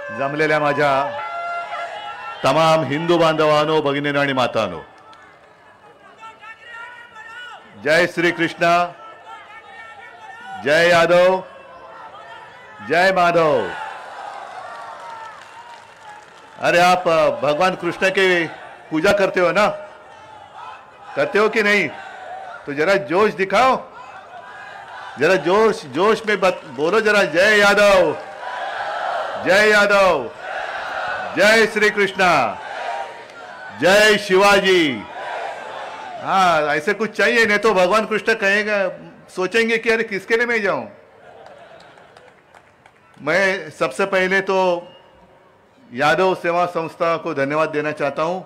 जमलेल्या माझ्या तमाम हिंदू बांधवांनो, भगिनींनो आणि मातांनो, जय श्री कृष्णा, जय यादव, जय माधव। अरे आप भगवान कृष्ण की पूजा करते हो ना? करते हो कि नहीं? तो जरा जोश दिखाओ, जरा जोश जोश में बोलो जरा, जय यादव, जय यादव, जय श्री कृष्णा, जय शिवाजी। हाँ, ऐसे कुछ चाहिए, नहीं तो भगवान कृष्ण कहेगा, सोचेंगे कि अरे किसके लिए मैं जाऊं। मैं सबसे पहले तो यादव सेवा संस्था को धन्यवाद देना चाहता हूं,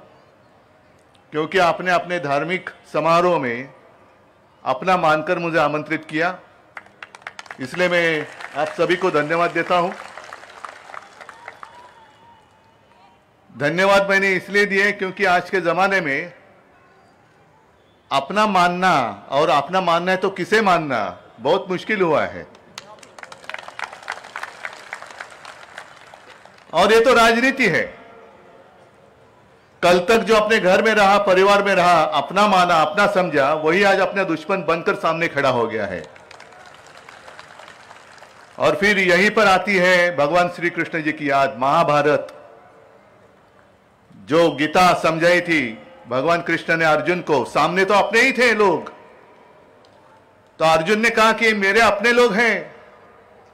क्योंकि आपने अपने धार्मिक समारोह में अपना मानकर मुझे आमंत्रित किया, इसलिए मैं आप सभी को धन्यवाद देता हूं। धन्यवाद मैंने इसलिए दिए क्योंकि आज के ज़माने में अपना मानना, और अपना मानना है तो किसे मानना, बहुत मुश्किल हुआ है। और ये तो राजनीति है। कल तक जो अपने घर में रहा, परिवार में रहा, अपना माना, अपना समझा, वही आज अपना दुश्मन बनकर सामने खड़ा हो गया है। और फिर यहीं पर आती है भगवान श्री कृष्ण जी की याद। महाभारत, जो गीता समझाई थी भगवान कृष्ण ने अर्जुन को, सामने तो अपने ही थे लोग, तो अर्जुन ने कहा कि मेरे अपने लोग हैं,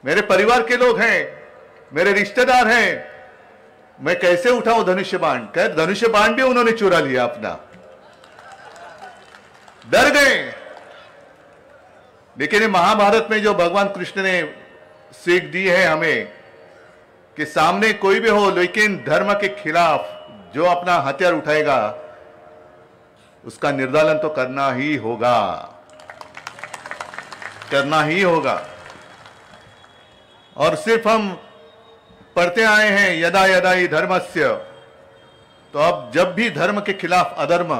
मेरे परिवार के लोग हैं, मेरे रिश्तेदार हैं, मैं कैसे उठाऊं धनुष्य बाण। कह धनुष्य बाण भी उन्होंने चुरा लिया अपना, डर गए। लेकिन ये महाभारत में जो भगवान कृष्ण ने सीख दी है हमें कि सामने कोई भी हो, लेकिन धर्म के खिलाफ जो अपना हथियार उठाएगा उसका निर्दालन तो करना ही होगा, करना ही होगा। और सिर्फ हम पढ़ते आए हैं यदा यदा ही धर्मस्य, तो अब जब भी धर्म के खिलाफ अधर्म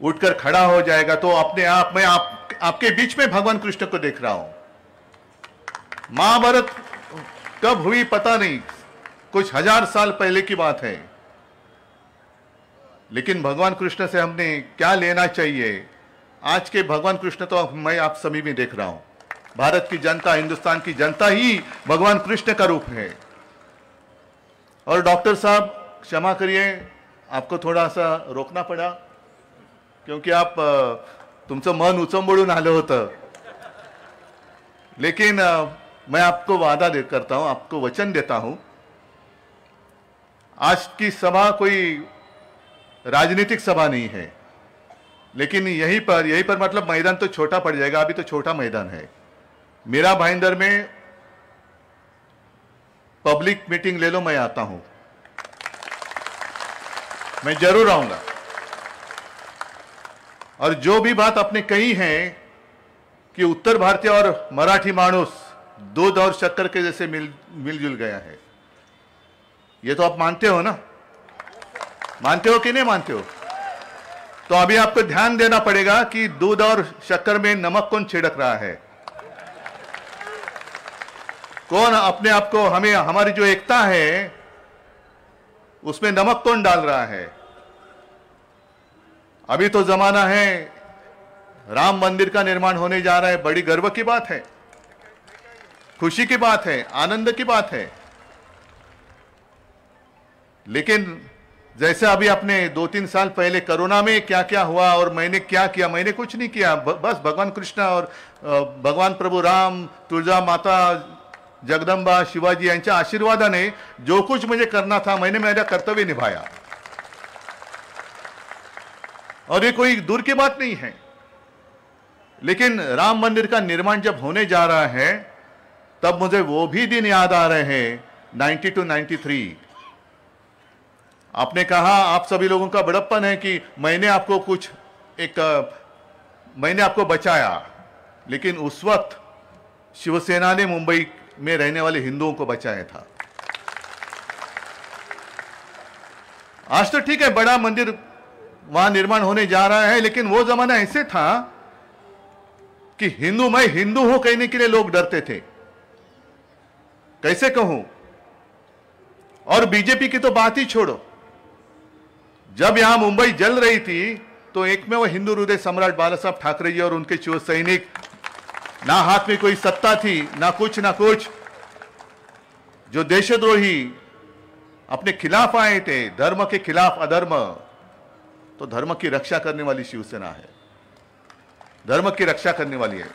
उठकर खड़ा हो जाएगा तो अपने आप में आपके बीच में भगवान कृष्ण को देख रहा हूं। महाभारत कब हुई पता नहीं, कुछ हजार साल पहले की बात है, लेकिन भगवान कृष्ण से हमने क्या लेना चाहिए। आज के भगवान कृष्ण तो मैं आप सभी में देख रहा हूं। भारत की जनता, हिंदुस्तान की जनता ही भगवान कृष्ण का रूप है। और डॉक्टर साहब क्षमा करिए, आपको थोड़ा सा रोकना पड़ा, क्योंकि आप तुमचं मन उचंबळून आलं होतं। लेकिन मैं आपको वादा करता हूं, आपको वचन देता हूं, आज की सभा कोई राजनीतिक सभा नहीं है, लेकिन यहीं पर मतलब मैदान तो छोटा पड़ जाएगा, अभी तो छोटा मैदान है। मेरा भाईंदर में पब्लिक मीटिंग ले लो, मैं आता हूं, मैं जरूर आऊंगा। और जो भी बात आपने कही है कि उत्तर भारतीय और मराठी मानुस दूध और शक्कर के जैसे मिलजुल गया है, ये तो आप मानते हो ना? मानते हो कि नहीं मानते हो? तो अभी आपको ध्यान देना पड़ेगा कि दूध और शक्कर में नमक कौन छिड़क रहा है, कौन अपने आप को, हमें, हमारी जो एकता है उसमें नमक कौन डाल रहा है। अभी तो जमाना है, राम मंदिर का निर्माण होने जा रहा है, बड़ी गर्व की बात है, खुशी की बात है, आनंद की बात है। लेकिन जैसे अभी आपने 2-3 साल पहले कोरोना में क्या क्या हुआ और मैंने क्या किया, मैंने कुछ नहीं किया, बस भगवान कृष्ण और भगवान प्रभु राम, तुळजा माता, जगदंबा, शिवाजी यांच्या आशीर्वादाने जो कुछ मुझे करना था मैंने मेरा कर्तव्य निभाया। और ये कोई दूर की बात नहीं है। लेकिन राम मंदिर का निर्माण जब होने जा रहा है तब मुझे वो भी दिन याद आ रहे हैं, 92-93। आपने कहा, आप सभी लोगों का बड़प्पन है कि मैंने आपको बचाया, लेकिन उस वक्त शिवसेना ने मुंबई में रहने वाले हिंदुओं को बचाया था। आज तो ठीक है, बड़ा मंदिर वहां निर्माण होने जा रहा है, लेकिन वो जमाना ऐसे था कि मैं हिंदू हूं कहने के लिए लोग डरते थे। कैसे कहूं, और बीजेपी की तो बात ही छोड़ो, जब यहां मुंबई जल रही थी तो एक में वो हिंदू हृदय सम्राट बाला साहब ठाकरे जी और उनके शिव सैनिक, ना हाथ में कोई सत्ता थी, ना कुछ, जो देशद्रोही अपने खिलाफ आए थे, धर्म के खिलाफ अधर्म, तो धर्म की रक्षा करने वाली शिवसेना है, धर्म की रक्षा करने वाली है।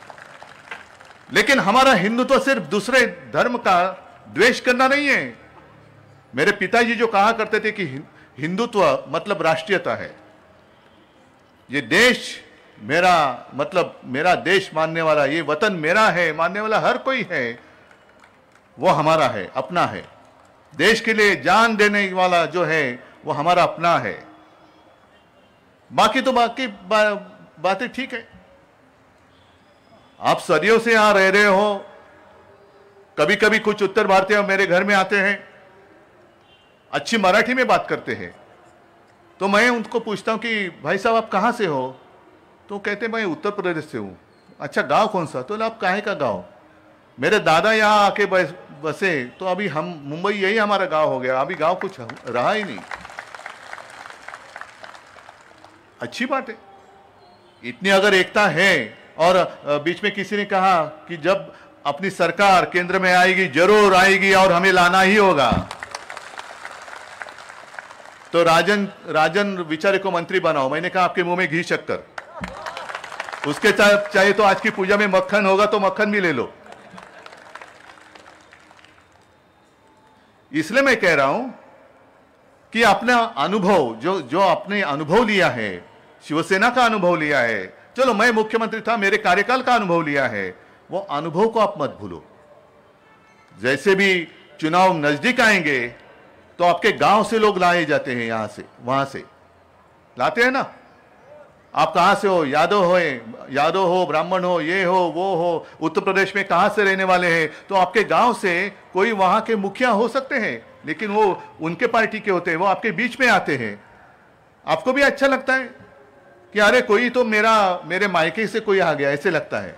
लेकिन हमारा हिंदुत्व सिर्फ दूसरे धर्म का द्वेष करना नहीं है। मेरे पिताजी जो कहा करते थे कि हिंदुत्व मतलब राष्ट्रीयता है, ये देश मेरा मतलब मेरा देश मानने वाला, ये वतन मेरा है मानने वाला हर कोई है, वो हमारा है, अपना है। देश के लिए जान देने वाला जो है वो हमारा अपना है। बाकी बातें ठीक है। आप सदियों से यहां रह रहे हो, कभी कभी कुछ उत्तर भारतीय मेरे घर में आते हैं, अच्छी मराठी में बात करते हैं, तो मैं उनको पूछता हूं कि भाई साहब आप कहां से हो? तो कहते मैं उत्तर प्रदेश से हूं। अच्छा, गांव कौन सा? तो आप काहे का गांव? मेरे दादा यहां आके बसे, तो अभी हम मुंबई यही हमारा गांव हो गया, अभी गांव कुछ रहा ही नहीं। अच्छी बात है, इतनी अगर एकता है। और बीच में किसी ने कहा कि जब अपनी सरकार केंद्र में आएगी, जरूर आएगी और हमें लाना ही होगा, तो राजन विचारे को मंत्री बनाओ। मैंने कहा आपके मुंह में घी शक्कर, उसके चाहिए तो आज की पूजा में मक्खन होगा तो मक्खन भी ले लो। इसलिए मैं कह रहा हूं कि अपना अनुभव जो आपने अनुभव लिया है, शिवसेना का अनुभव लिया है, चलो मैं मुख्यमंत्री था, मेरे कार्यकाल का अनुभव लिया है, वो अनुभव को आप मत भूलो। जैसे भी चुनाव नजदीक आएंगे तो आपके गांव से लोग लाए जाते हैं, यहां से वहां से लाते हैं ना। आप कहां से हो? यादव हो, ब्राह्मण हो, ये हो वो हो, उत्तर प्रदेश में कहां से रहने वाले हैं, तो आपके गांव से कोई वहां के मुखिया हो सकते हैं, लेकिन वो उनके पार्टी के होते हैं, वो आपके बीच में आते हैं। आपको भी अच्छा लगता है कि अरे कोई तो मेरे मायके से कोई आ गया, ऐसे लगता है।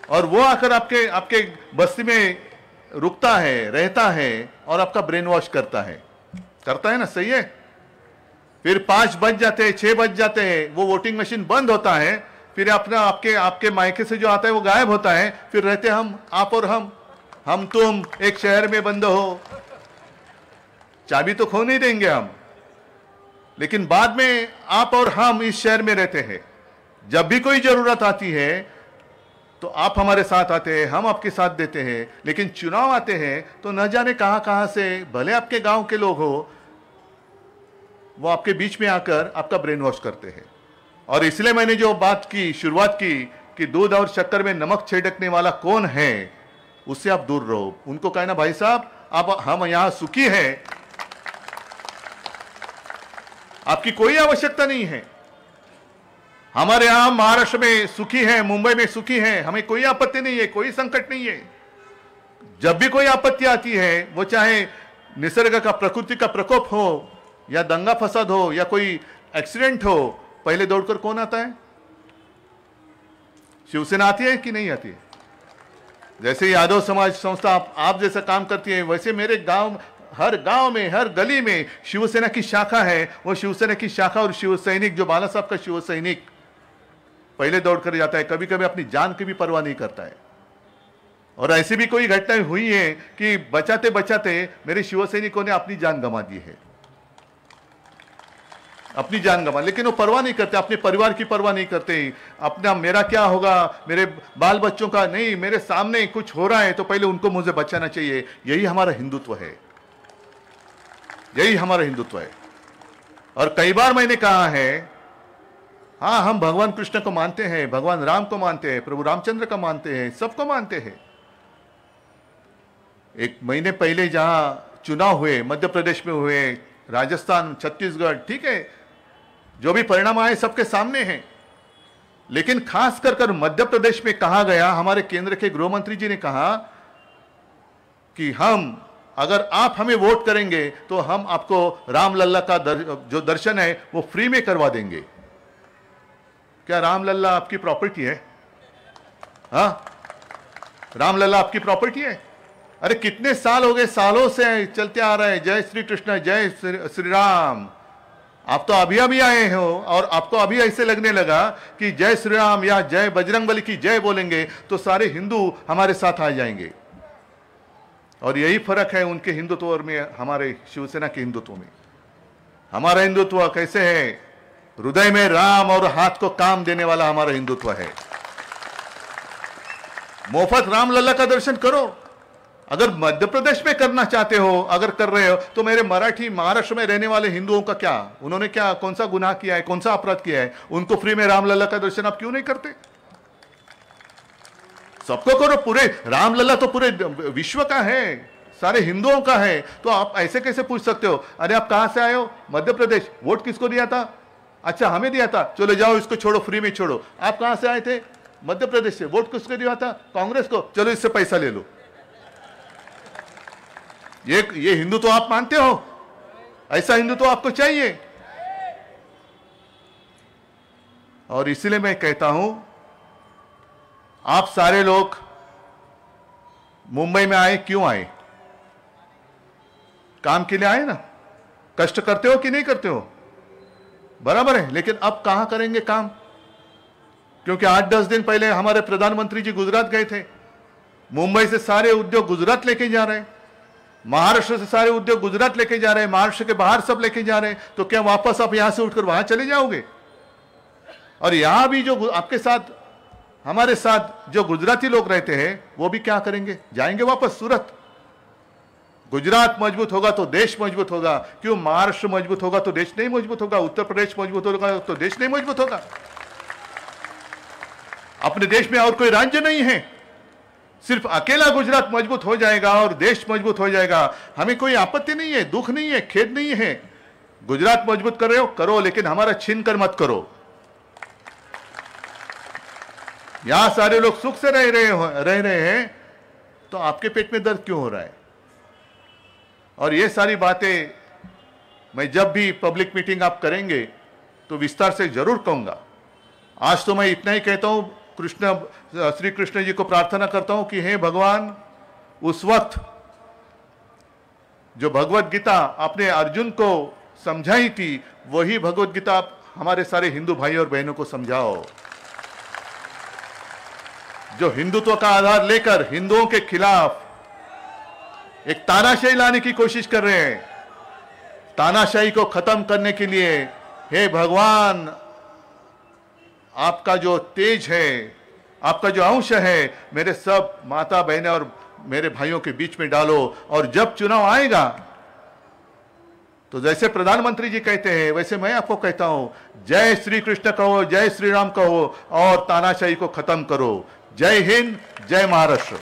और वो आकर आपके बस्ती में रुकता है, रहता है और आपका ब्रेन वॉश करता है ना, सही है। फिर 5 बज जाते हैं, 6 बज जाते हैं, वो वोटिंग मशीन बंद होता है, फिर आपके मायके से जो आता है वो गायब होता है। फिर रहते हम, आप और हम तुम एक शहर में बंद हो, चाबी तो खो नहीं देंगे हम, लेकिन बाद में आप और हम इस शहर में रहते हैं। जब भी कोई जरूरत आती है तो आप हमारे साथ आते हैं, हम आपके साथ देते हैं, लेकिन चुनाव आते हैं तो न जाने कहां से, भले आपके गांव के लोग हो, वो आपके बीच में आकर आपका ब्रेन वॉश करते हैं। और इसलिए मैंने जो बात की, शुरुआत की कि दूध और शक्कर में नमक छिड़कने वाला कौन है, उससे आप दूर रहो। उनको कहना भाई साहब आप हम यहां सुखी हैं, आपकी कोई आवश्यकता नहीं है। हमारे यहां महाराष्ट्र में सुखी है, मुंबई में सुखी है, हमें कोई आपत्ति नहीं है, कोई संकट नहीं है। जब भी कोई आपत्ति आती है, वो चाहे निसर्ग का, प्रकृति का प्रकोप हो या दंगा फसाद हो या कोई एक्सीडेंट हो, पहले दौड़कर कौन आता है? शिवसेना आती है कि नहीं आती है? जैसे यादव समाज संस्था आप जैसा काम करती है, वैसे मेरे हर गांव में, हर गली में शिवसेना की शाखा है। वो शिवसेना की शाखा और शिव सैनिक, जो बाला साहब का शिव सैनिक पहले दौड़ कर जाता है, कभी कभी अपनी जान की भी परवाह नहीं करता है। और ऐसी भी कोई घटनाएं हुई है कि बचाते बचाते मेरे शिव सैनिकों ने अपनी जान गंवा दी है, अपनी जान गंवा, लेकिन वो परवाह नहीं करते, अपने परिवार की परवाह नहीं करते। अपना मेरा क्या होगा, मेरे बाल बच्चों का नहीं, मेरे सामने कुछ हो रहा है तो पहले उनको मुझे बचाना चाहिए। यही हमारा हिंदुत्व है, यही हमारा हिंदुत्व है। और कई बार मैंने कहा है, हाँ हम भगवान कृष्ण को मानते हैं, भगवान राम को मानते हैं, प्रभु रामचंद्र को मानते हैं, सबको मानते हैं। एक महीने पहले जहां चुनाव हुए, मध्य प्रदेश में हुए, राजस्थान, छत्तीसगढ़, ठीक है, जो भी परिणाम आए सबके सामने हैं। लेकिन खास कर मध्य प्रदेश में कहा गया, हमारे केंद्र के गृह मंत्री जी ने कहा कि अगर आप हमें वोट करेंगे तो हम आपको रामलल्ला का जो दर्शन है वो फ्री में करवा देंगे। क्या रामलल्ला आपकी प्रॉपर्टी है? हाँ, रामलल्ला आपकी प्रॉपर्टी है? अरे कितने साल हो गए, सालों से चलते आ रहे हैं जय श्री कृष्ण, जय श्री राम। आप तो अभी अभी आए हो और आपको अभी ऐसे लगने लगा कि जय श्री राम या जय बजरंगबली की जय बोलेंगे तो सारे हिंदू हमारे साथ आ जाएंगे। और यही फर्क है उनके हिंदुत्व और में हमारे शिवसेना के हिंदुत्व में। हमारा हिंदुत्व कैसे है? हृदय में राम और हाथ को काम देने वाला हमारा हिंदुत्व है। मुफ्त रामलला का दर्शन करो। अगर मध्य प्रदेश में करना चाहते हो, अगर कर रहे हो, तो मेरे मराठी महाराष्ट्र में रहने वाले हिंदुओं का क्या? उन्होंने क्या, कौन सा गुनाह किया है, कौन सा अपराध किया है? उनको फ्री में रामलला का दर्शन आप क्यों नहीं करते? सबको करो। पूरे रामलला तो पूरे विश्व का है, सारे हिंदुओं का है। तो आप ऐसे कैसे पूछ सकते हो? अरे आप कहां से आए हो? मध्य प्रदेश। वोट किसको दिया था? अच्छा हमें दिया था, चलो जाओ इसको छोड़ो, फ्री में छोड़ो। आप कहां से आए थे? मध्य प्रदेश से। वोट किसको दिया था? कांग्रेस को। चलो इससे पैसा ले लो। ये हिंदू तो आप मानते हो? ऐसा हिंदू तो आपको चाहिए? और इसलिए मैं कहता हूं, आप सारे लोग मुंबई में आए, क्यों आए? काम के लिए आए ना? कष्ट करते हो कि नहीं करते हो? बराबर है। लेकिन अब कहां करेंगे काम? क्योंकि 8-10 दिन पहले हमारे प्रधानमंत्री जी गुजरात गए थे। मुंबई से सारे उद्योग गुजरात लेके जा रहे हैं, महाराष्ट्र से सारे उद्योग गुजरात लेके जा रहे हैं, महाराष्ट्र के बाहर सब लेके जा रहे हैं। तो क्या वापस आप यहां से उठकर वहां चले जाओगे? और यहां भी जो आपके साथ, हमारे साथ जो गुजराती लोग रहते हैं, वो भी क्या करेंगे? जाएंगे वापस सूरत। गुजरात मजबूत होगा तो देश मजबूत होगा। क्यों? महाराष्ट्र मजबूत होगा तो देश नहीं मजबूत होगा, उत्तर प्रदेश मजबूत होगा तो देश नहीं मजबूत होगा। अपने देश में और कोई राज्य नहीं है, सिर्फ अकेला गुजरात मजबूत हो जाएगा और देश मजबूत हो जाएगा। हमें कोई आपत्ति नहीं है, दुख नहीं है, खेद नहीं है। गुजरात मजबूत कर रहे हो, करो, लेकिन हमारा छीन कर मत करो। यहां सारे लोग सुख से रह रहे हैं, तो आपके पेट में दर्द क्यों हो रहा है? और ये सारी बातें मैं जब भी पब्लिक मीटिंग आप करेंगे तो विस्तार से जरूर कहूंगा। आज तो मैं इतना ही कहता हूं, श्री कृष्ण जी को प्रार्थना करता हूं कि हे भगवान, उस वक्त जो भगवत गीता आपने अर्जुन को समझाई थी, वही भगवत गीता आप हमारे सारे हिंदू भाई और बहनों को समझाओ। जो हिंदुत्व का आधार लेकर हिंदुओं के खिलाफ एक तानाशाही लाने की कोशिश कर रहे हैं, तानाशाही को खत्म करने के लिए हे भगवान, आपका जो तेज है, आपका जो अंश है, मेरे सब माता बहनें और मेरे भाइयों के बीच में डालो। और जब चुनाव आएगा तो जैसे प्रधानमंत्री जी कहते हैं, वैसे मैं आपको कहता हूं, जय श्री कृष्ण कहो, जय श्री राम कहो और तानाशाही को खत्म करो। जय हिंद, जय महाराष्ट्र।